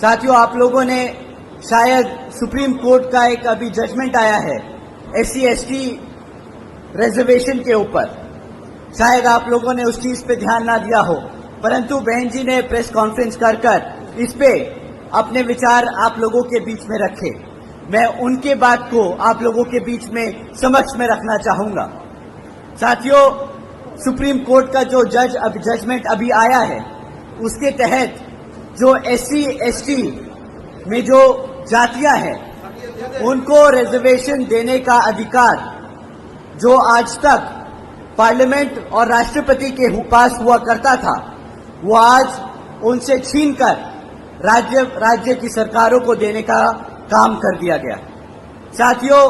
साथियों, आप लोगों ने शायद सुप्रीम कोर्ट का एक अभी जजमेंट आया है SC ST रिजर्वेशन के ऊपर, शायद आप लोगों ने उस चीज पे ध्यान ना दिया हो, परंतु बहन जी ने प्रेस कॉन्फ्रेंस कर इस पे अपने विचार आप लोगों के बीच में रखे। मैं उनके बात को आप लोगों के बीच में समक्ष में रखना चाहूंगा। साथियों, सुप्रीम कोर्ट का जो जजमेंट अभी आया है, उसके तहत जो SC ST में जो जातियां हैं, उनको रिजर्वेशन देने का अधिकार जो आज तक पार्लियामेंट और राष्ट्रपति के पास हुआ करता था, वो आज उनसे छीनकर राज्य की सरकारों को देने का काम कर दिया गया। साथियों,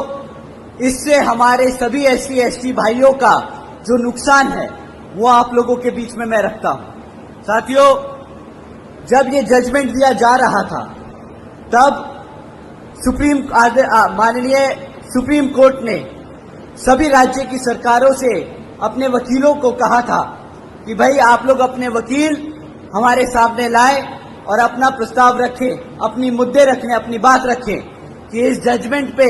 इससे हमारे सभी SC ST भाइयों का जो नुकसान है, वो आप लोगों के बीच में मैं रखता हूं। साथियों, जब ये जजमेंट दिया जा रहा था, तब माननीय सुप्रीम कोर्ट ने सभी राज्य की सरकारों से अपने वकीलों को कहा था कि भाई आप लोग अपने वकील हमारे सामने लाएं और अपना प्रस्ताव रखें, अपनी मुद्दे रखें, अपनी बात रखें कि इस जजमेंट पे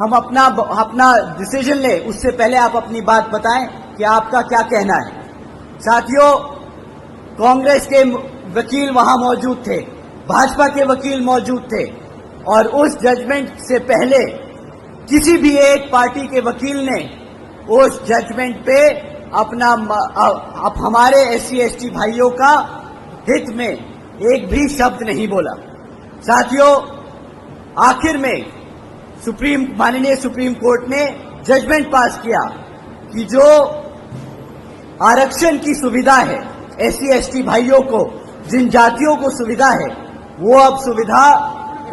हम अपना डिसीजन ले, उससे पहले आप अपनी बात बताएं कि आपका क्या कहना है। साथियों, कांग्रेस के वकील वहां मौजूद थे, भाजपा के वकील मौजूद थे, और उस जजमेंट से पहले किसी भी एक पार्टी के वकील ने उस जजमेंट पे हमारे SC ST भाइयों का हित में एक भी शब्द नहीं बोला। साथियों, आखिर में माननीय सुप्रीम कोर्ट ने जजमेंट पास किया कि जो आरक्षण की सुविधा है SC ST भाइयों को, जिन जातियों को सुविधा है, वो अब सुविधा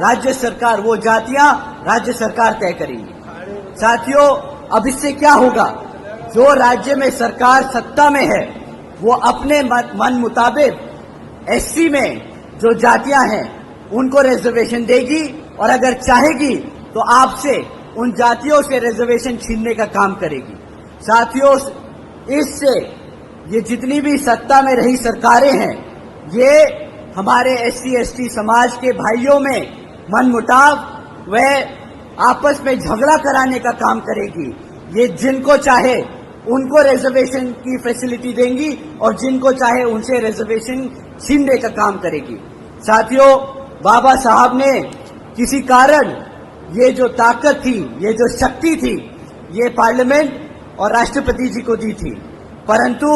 राज्य सरकार, वो जातियां राज्य सरकार तय करेंगी। साथियों, अब इससे क्या होगा? जो राज्य में सरकार सत्ता में है, वो अपने मन मुताबिक SC में जो जातियां हैं, उनको रिजर्वेशन देगी, और अगर चाहेगी तो आपसे उन जातियों से रिजर्वेशन छीनने का काम करेगी। साथियों, इससे ये जितनी भी सत्ता में रही सरकारें हैं, ये हमारे SC ST समाज के भाइयों में मनमुटाव व आपस में झगड़ा कराने का काम करेगी। ये जिनको चाहे उनको रिजर्वेशन की फैसिलिटी देंगी और जिनको चाहे उनसे रिजर्वेशन छीनने का काम करेगी। साथियों, बाबा साहब ने किसी कारण ये जो ताकत थी, ये जो शक्ति थी, ये पार्लियामेंट और राष्ट्रपति जी को दी थी, परंतु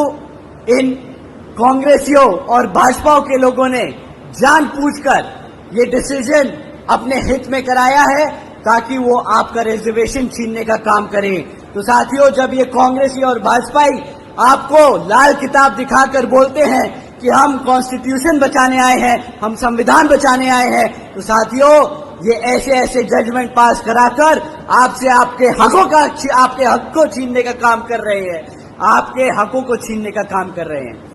इन कांग्रेसियों और भाजपा के लोगों ने जानबूझकर ये डिसीजन अपने हित में कराया है ताकि वो आपका रिजर्वेशन छीनने का काम करें। तो साथियों, जब ये कांग्रेसी और भाजपाई आपको लाल किताब दिखाकर बोलते हैं कि हम कॉन्स्टिट्यूशन बचाने आए हैं, हम संविधान बचाने आए हैं, तो साथियों, ये ऐसे जजमेंट पास कराकर आपसे आपके हक को छीनने का काम कर रहे हैं, आपके हकों को छीनने का काम कर रहे हैं।